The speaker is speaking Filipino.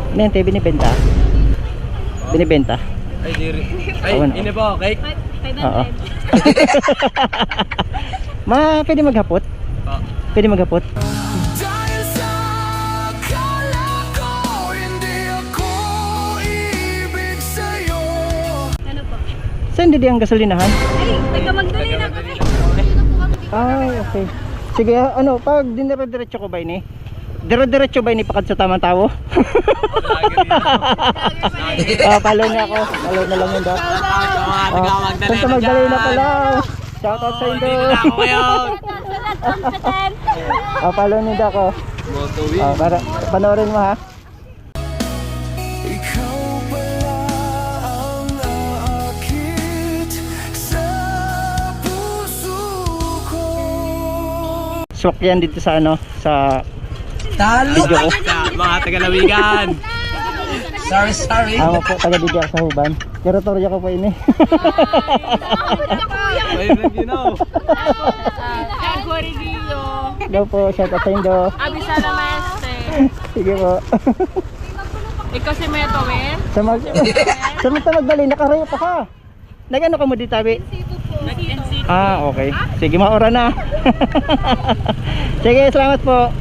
Ano yan, binibenta? Binibenta? Ay, diri. Ay, ini po, cake. Oo. Pwede maghapot? Oo. Pwede maghapot? Dahil sa akala ko, hindi ako ibig sa'yo. Ano po? Saan hindi ang gasolinahan? Ay, taga Magdalena kami. Ay, okay. Sige, pag dinire-diretso ko ba ini? Dire-diretso ba ini pakad sa tamang tao? Follow niya ako. Follow na lang yun daw. Punta Magdalena pala. Shoutout sa Indo. Follow niyo daw ako. Para panoorin mo ha. Ikaw pala ang naakit sa puso ko. Swak yan dito sa sa Talo video ko. mga Tagalawigan. Sorry. Ako po, taga-video ako sa Huban. Teritoryo ko po ini. Ay, Nagino. Corridillo. Daw po, shoutout sa Indo. Abisana Maeste. Sige po. Ikaw si Meto, men? Sa Magdalena, nakarayo pa ka. Nagano ka mo dito, tabi? Nag-NCT. Okay. Sige, maura na. Sige, salamat po.